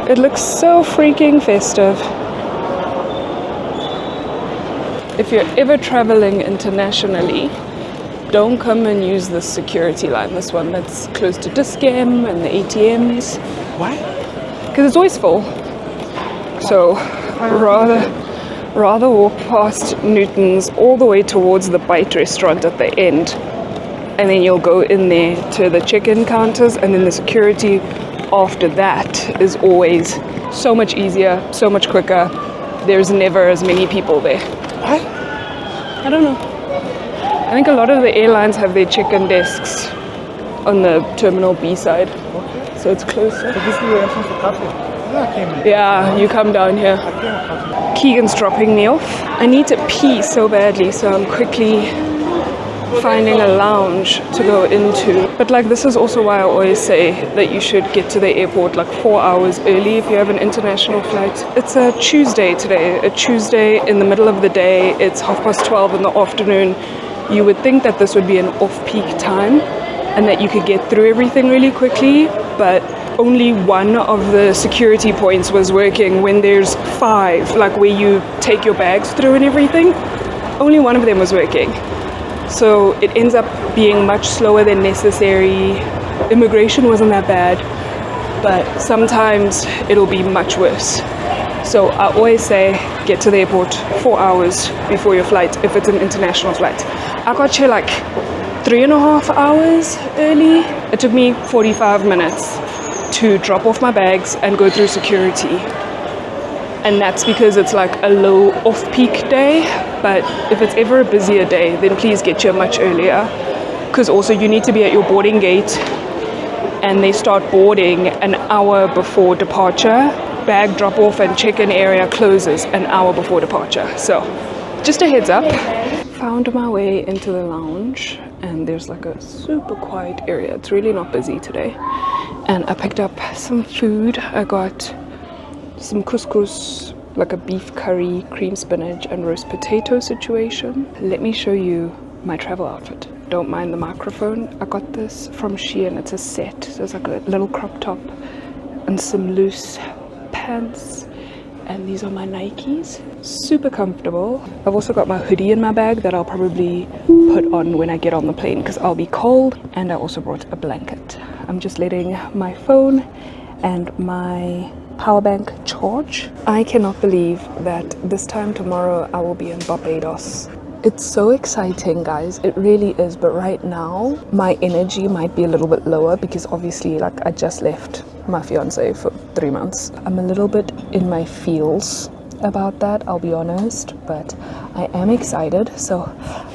It looks so freaking festive. If you're ever traveling internationally, don't come and use this security line, this one that's close to Discam and the ATMs. Why? Because it's always full. So rather walk past Newton's all the way towards the Bite restaurant at the end, and then you'll go in there to the check-in counters, and then the security after that is always so much easier, so much quicker. There's never as many people there. What? I don't know. I think a lot of the airlines have their check-in desks on the Terminal B side. Okay. So it's closer. So this is the entrance to Cafe. Yeah, you come down here. Keegan's dropping me off. I need to pee so badly, so I'm quickly finding a lounge to go into. But like, this is also why I always say that you should get to the airport like 4 hours early if you have an international flight. It's a Tuesday today, a Tuesday in the middle of the day. It's 12:30 in the afternoon. You would think that this would be an off-peak time and that you could get through everything really quickly, but only one of the security points was working when there's 5, like where you take your bags through and everything. Only one of them was working. So it ends up being much slower than necessary. Immigration wasn't that bad, but sometimes it'll be much worse. So I always say get to the airport 4 hours before your flight if it's an international flight. I got here like 3.5 hours early. It took me 45 minutes to drop off my bags and go through security. And that's because it's like a low off-peak day. But if it's ever a busier day, then please get here much earlier. Because also you need to be at your boarding gate, and they start boarding an hour before departure. Bag drop-off and check-in area closes an hour before departure. So just a heads up. Found my way into the lounge, and there's like a super quiet area. It's really not busy today. And I picked up some food. I got some couscous, like a beef curry, cream spinach and roast potato situation. Let me show you my travel outfit. Don't mind the microphone. I got this from Shein. It's a set. So it's like a little crop top and some loose pants. And these are my Nikes. Super comfortable. I've also got my hoodie in my bag that I'll probably put on when I get on the plane because I'll be cold. And I also brought a blanket. I'm just letting my phone and my power bank charge. I cannot believe that this time tomorrow I will be in Barbados. It's so exciting, guys. It really is. But right now my energy might be a little bit lower because obviously like I just left my fiance for 3 months. I'm a little bit in my feels about that, I'll be honest, but I am excited. So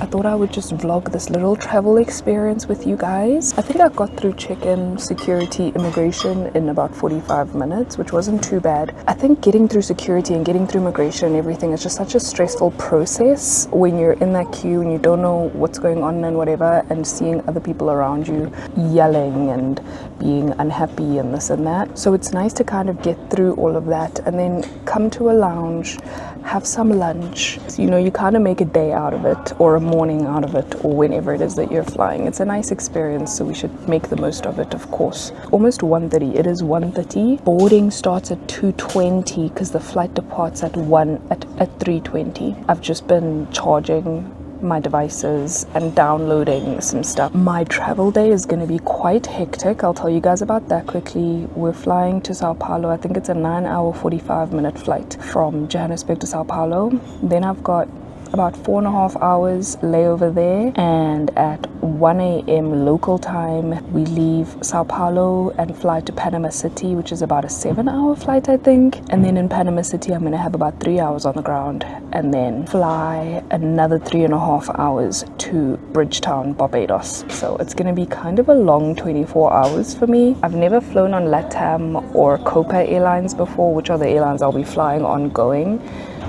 I thought I would just vlog this little travel experience with you guys. I think I got through check-in, security, immigration in about 45 minutes, which wasn't too bad. I think getting through security and getting through immigration and everything is just such a stressful process when you're in that queue and you don't know what's going on and whatever, and seeing other people around you yelling and being unhappy and this and that. So it's nice to kind of get through all of that and then come to a lounge, have some lunch. So, you know, you kind of make a day out of it or a morning out of it, or whenever it is that you're flying. It's a nice experience, so we should make the most of it, of course. Almost 1:30. It is 1:30. Boarding starts at 2:20 because the flight departs at 3:20. I've just been charging my devices and downloading some stuff. My travel day is going to be quite hectic. I'll tell you guys about that quickly. We're flying to Sao Paulo. I think it's a 9-hour 45-minute flight from Johannesburg to Sao Paulo. Then I've got about 4.5 hours layover there, and at 1 a.m. local time we leave Sao Paulo and fly to Panama City, which is about a 7-hour flight, I think. And then in Panama City I'm going to have about 3 hours on the ground, and then fly another 3.5 hours to Bridgetown, Barbados. So it's going to be kind of a long 24 hours for me. I've never flown on LATAM or Copa Airlines before, which are the airlines I'll be flying ongoing.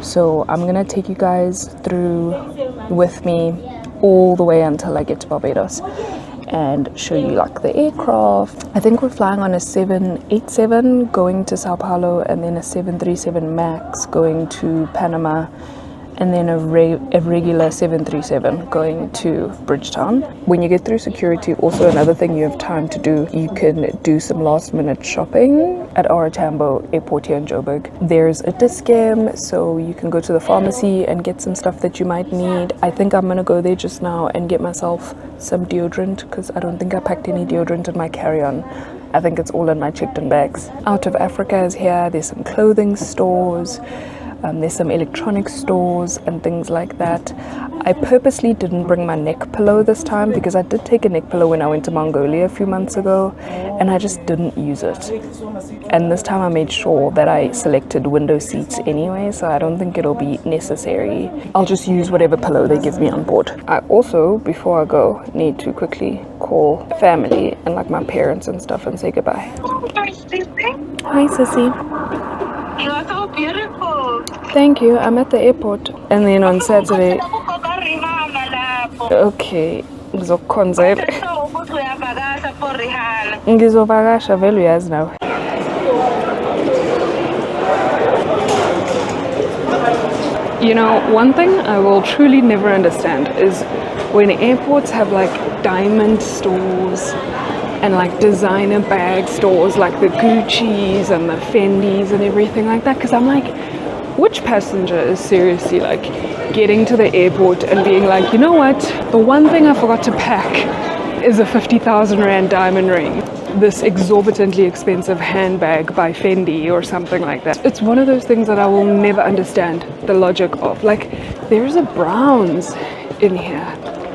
So I'm gonna take you guys through with me all the way until I get to Barbados and show you like the aircraft. I think we're flying on a 787 going to Sao Paulo, and then a 737 MAX going to Panama, and then a regular 737 going to Bridgetown. When you get through security, also another thing you have time to do, you can do some last minute shopping at our Tambo airport here in Joburg. There's a discount, so you can go to the pharmacy and get some stuff that you might need. I think I'm gonna go there just now and get myself some deodorant, because I don't think I packed any deodorant in my carry-on. I think it's all in my checked-in bags. Out of Africa is here. There's some clothing stores. There's some electronic stores and things like that. I purposely didn't bring my neck pillow this time because I did take a neck pillow when I went to Mongolia a few months ago and I just didn't use it. And this time I made sure that I selected window seats anyway, so I don't think it'll be necessary. I'll just use whatever pillow they give me on board. I also, before I go, need to quickly call family and like my parents and stuff and say goodbye. Hi, Sissy. You are so beautiful. Thank you. I'm at the airport. And then on Saturday... Okay. Ngizokukhombela. Ngizovakasha vele uyazi nawe. You know, one thing I will truly never understand is when airports have like diamond stores and like designer bag stores like the Gucci's and the Fendi's and everything like that, because I'm like, which passenger is seriously like getting to the airport and being like, you know what, the one thing I forgot to pack is a 50,000 Rand diamond ring, this exorbitantly expensive handbag by Fendi or something like that. It's one of those things that I will never understand the logic of. Like, there's a Browns in here.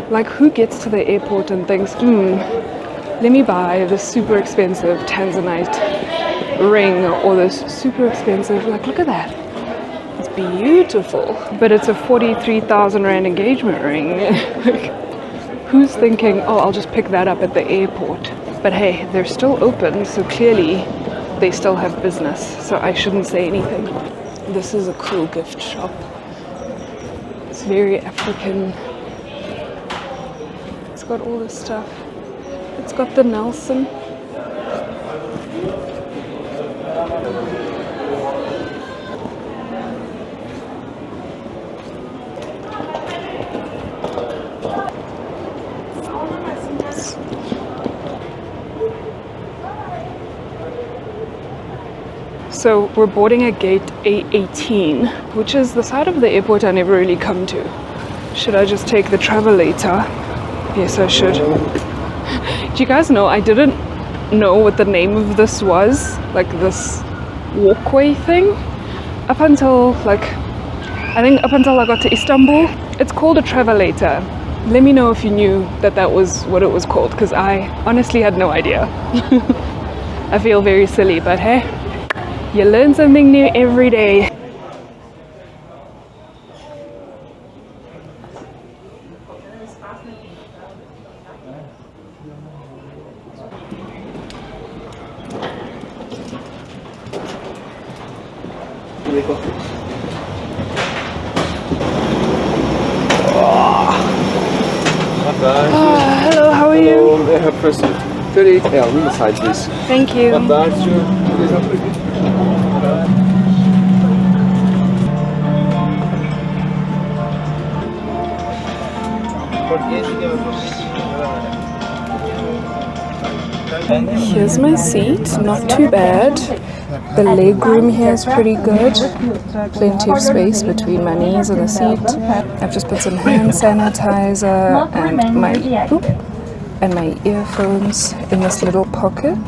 Like, who gets to the airport and thinks, let me buy this super expensive Tanzanite ring or this super expensive, like, look at that. It's beautiful. But it's a 43,000 Rand engagement ring. Who's thinking, oh, I'll just pick that up at the airport? But hey, they're still open, so clearly they still have business, so I shouldn't say anything. This is a cool gift shop. It's very African. It's got all this stuff. It's got the Nelson. So we're boarding at gate A18, which is the side of the airport I never really come to. Should I just take the travelator? Yes, I should. Do you guys know, I didn't know what the name of this was, like this walkway thing, up until like, I think up until I got to Istanbul. It's called a travelator. Let me know if you knew that that was what it was called, because I honestly had no idea. I feel very silly, but hey, you learn something new every day. Hello, how are you? I have pressed 30. Yeah, on the side, please. Thank you. Here's my seat, not too bad. The leg room here is pretty good. Plenty of space between my knees and the seat. I've just put some hand sanitizer and my earphones in this little pocket.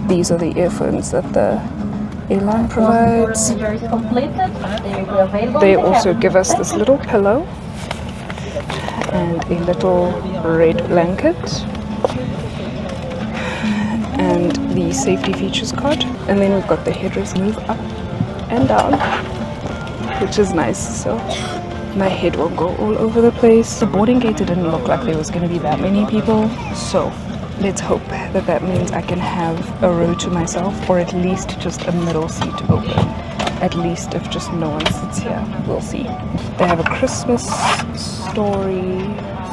These are the earphones that the airline provides. They also give us this little pillow and a little red blanket and the safety features card, and then we've got the headrest move up and down, which is nice, so my head won't go all over the place. The boarding gate, it didn't look like there was going to be that many people, so let's hope that that means I can have a row to myself, or at least just a middle seat open. At least if just no one sits here, we'll see. They have a Christmas story,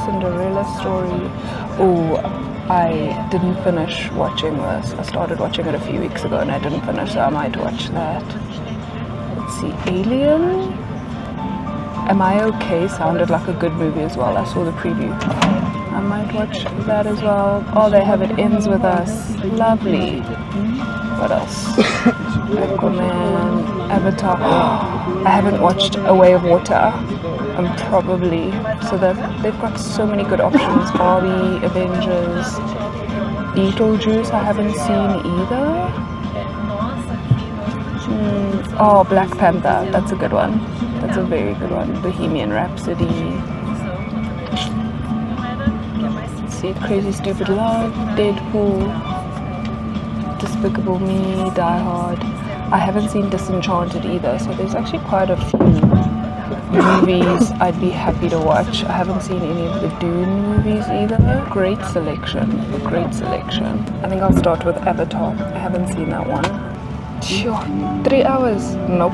Cinderella story. Oh, I didn't finish watching this. I started watching it a few weeks ago and I didn't finish, so I might watch that. Let's see, Alien. Am I Okay sounded like a good movie as well. I saw the preview. I might watch that as well. Oh, they have It Ends With Us. Lovely. What else? Aquaman, Avatar. I haven't watched A Way of Water. I'm probably so that they've got so many good options. Barbie, Avengers, Beetlejuice. I haven't seen either. Oh, Black Panther. That's a good one. That's a very good one. Bohemian Rhapsody. See, Crazy Stupid Love, Deadpool, Despicable Me, Die Hard. I haven't seen Disenchanted either, so there's actually quite a few movies I'd be happy to watch. I haven't seen any of the Dune movies either. Great selection, great selection. I think I'll start with Avatar. I haven't seen that one. Sure, 3 hours. Nope.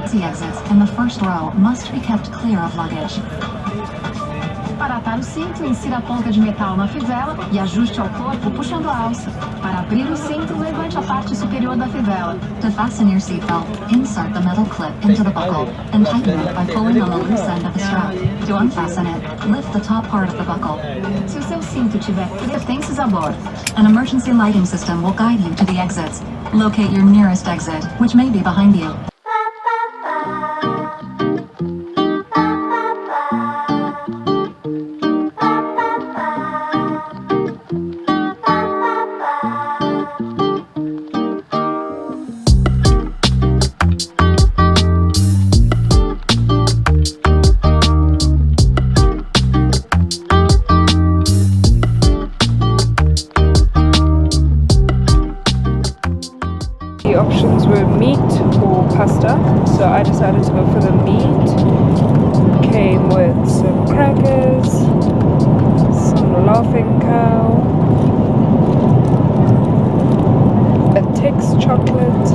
The exits in the first row must be kept clear of luggage. Para atar o cinto, insira a ponta de metal na fivela e ajuste ao corpo puxando a alça. Para abrir o cinto, levante a parte superior da fivela. To fasten your seatbelt, insert the metal clip into the buckle and tighten it by pulling on the loose end of the strap. To unfasten it, lift the top part of the buckle. Se o seu cinto tiver pertences a bordo, an emergency lighting system will guide you to the exits. Locate your nearest exit, which may be behind you. The options were meat or pasta, so I decided to go for the meat. Came with some crackers, some Laughing Cow, a Tex chocolate.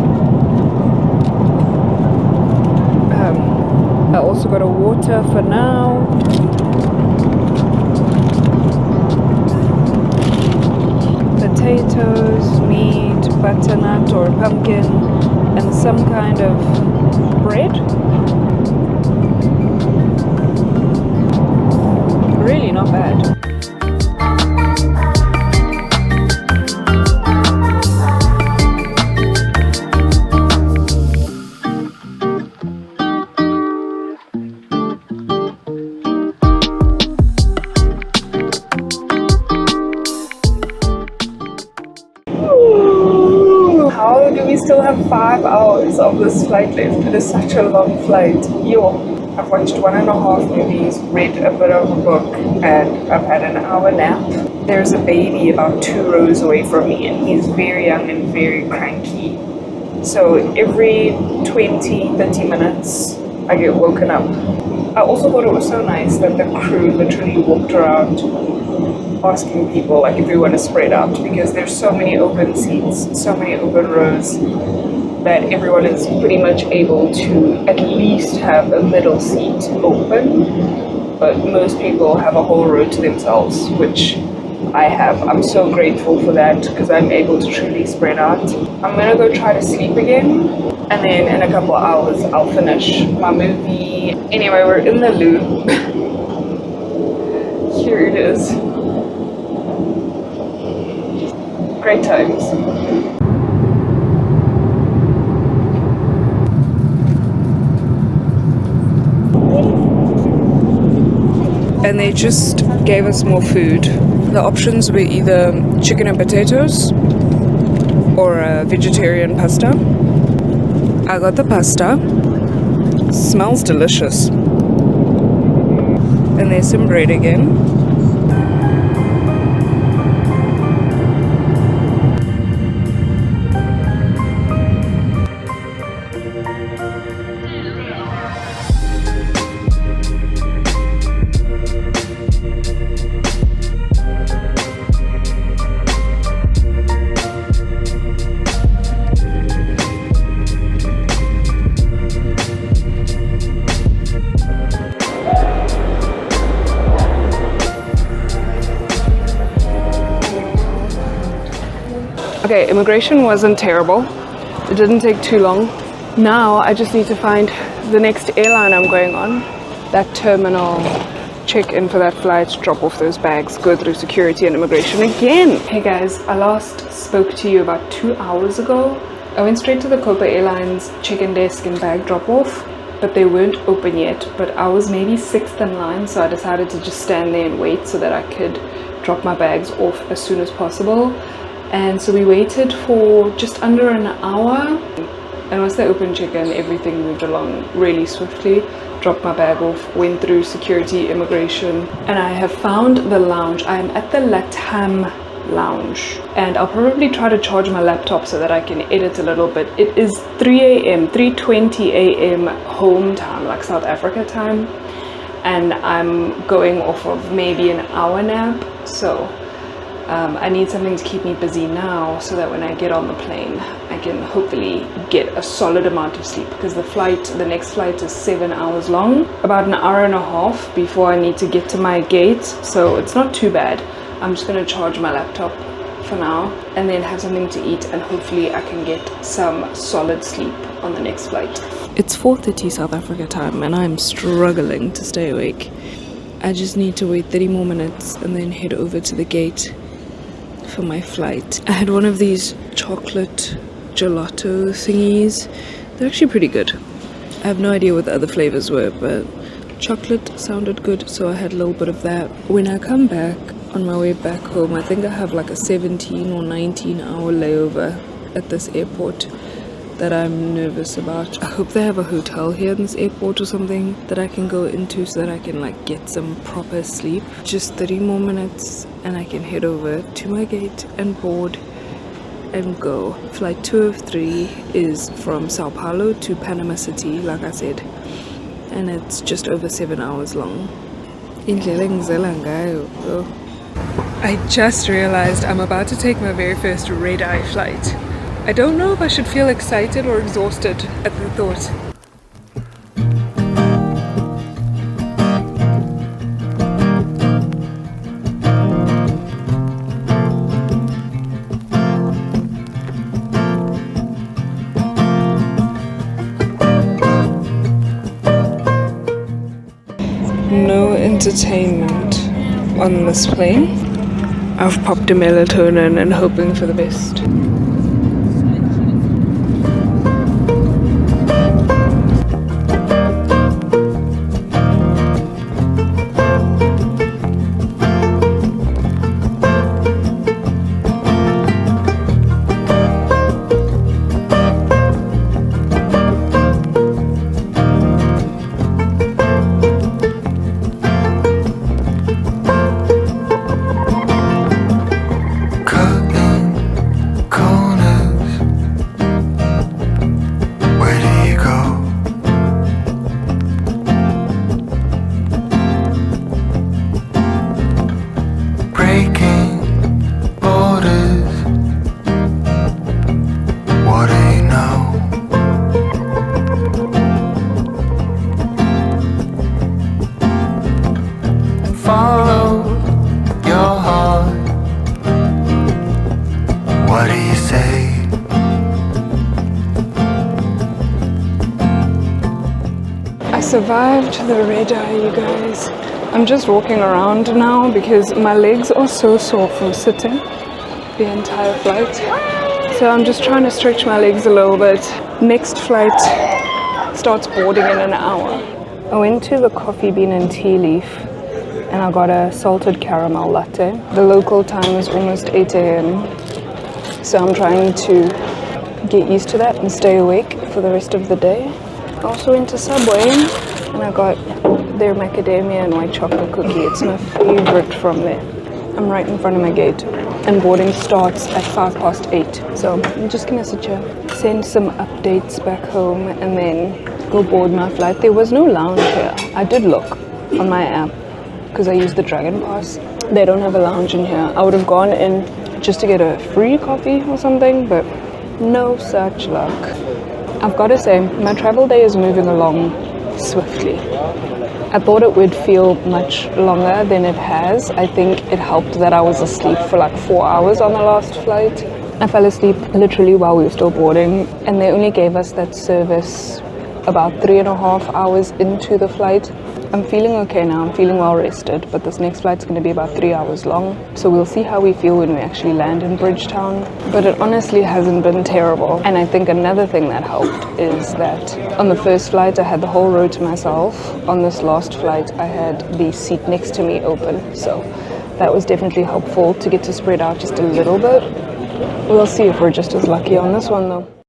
I also got a water for now. Potatoes, meat, butternut or pumpkin, and some kind of bread. Really not bad. How do we still have 5 hours of this flight left? It is such a long flight. Yo, I've watched 1.5 movies, read a bit of a book, and I've had an hour nap. There's a baby about 2 rows away from me, and he's very young and very cranky. So every 20-30 minutes, I get woken up. I also thought it was so nice that the crew literally walked around asking people like if we want to spread out, because there's so many open seats, so many open rows, that everyone is pretty much able to at least have a middle seat open, but most people have a whole row to themselves, which I have. I'm so grateful for that because I'm able to truly spread out. I'm gonna go try to sleep again, and then in a couple of hours I'll finish my movie. Anyway, we're in the loo. Here it is. Great times. And they just gave us more food. The options were either chicken and potatoes or a vegetarian pasta. I got the pasta. Smells delicious. And there's some bread again. Okay, immigration wasn't terrible. It didn't take too long. Now I just need to find the next airline I'm going on, that terminal, check in for that flight, drop off those bags, go through security and immigration again. Hey guys, I last spoke to you about 2 hours ago. I went straight to the Copa Airlines check-in desk and bag drop off, but they weren't open yet. But I was maybe 6th in line, so I decided to just stand there and wait so that I could drop my bags off as soon as possible. And so we waited for just under an hour, and once they opened check-in, everything moved along really swiftly. Dropped my bag off, went through security, immigration, and I have found the lounge. I am at the Latam lounge, and I'll probably try to charge my laptop so that I can edit a little bit. It is 3 a.m, 3:20 a.m. home time, like South Africa time, and I'm going off of maybe an hour nap, so I need something to keep me busy now so that when I get on the plane I can hopefully get a solid amount of sleep, because the next flight is 7 hours long, about an hour and a half before I need to get to my gate, so it's not too bad. I'm just going to charge my laptop for now and then have something to eat, and hopefully I can get some solid sleep on the next flight. It's 4:30 South Africa time and I'm struggling to stay awake. I just need to wait 30 more minutes and then head over to the gate for my flight. I had one of these chocolate gelato thingies. They're actually pretty good. I have no idea what the other flavors were, but chocolate sounded good, so I had a little bit of that. When I come back on my way back home, I think I have like a 17 or 19 hour layover at this airport that I'm nervous about. I hope they have a hotel here in this airport or something that I can go into so that I can like get some proper sleep. Just 30 more minutes and I can head over to my gate and board and go. Flight 203 is from Sao Paulo to Panama City, like I said, and it's just over 7 hours long. I just realized I'm about to take my very first red-eye flight. I don't know if I should feel excited or exhausted at the thought. No entertainment on this plane. I've popped a melatonin and hoping for the best. Survived the red eye, you guys. I'm just walking around now because my legs are so sore from sitting the entire flight, so I'm just trying to stretch my legs a little bit. Next flight starts boarding in an hour. I went to the Coffee Bean and Tea Leaf and I got a salted caramel latte. The local time is almost 8 a.m, so I'm trying to get used to that and stay awake for the rest of the day. I also went to Subway and I got their macadamia and white chocolate cookie. It's my favorite from there. I'm right in front of my gate and boarding starts at 8:05. So I'm just gonna sit here, send some updates back home and then go board my flight. There was no lounge here. I did look on my app because I used the Dragon Pass. They don't have a lounge in here. I would have gone in just to get a free coffee or something, but no such luck. I've got to say, my travel day is moving along swiftly. I thought it would feel much longer than it has. I think it helped that I was asleep for like 4 hours on the last flight. I fell asleep literally while we were still boarding, and they only gave us that service about 3.5 hours into the flight. I'm feeling okay now, I'm feeling well rested, but this next flight's going to be about 3 hours long. So we'll see how we feel when we actually land in Bridgetown. But it honestly hasn't been terrible. And I think another thing that helped is that on the first flight, I had the whole row to myself. On this last flight, I had the seat next to me open. So that was definitely helpful to get to spread out just a little bit. We'll see if we're just as lucky on this one though.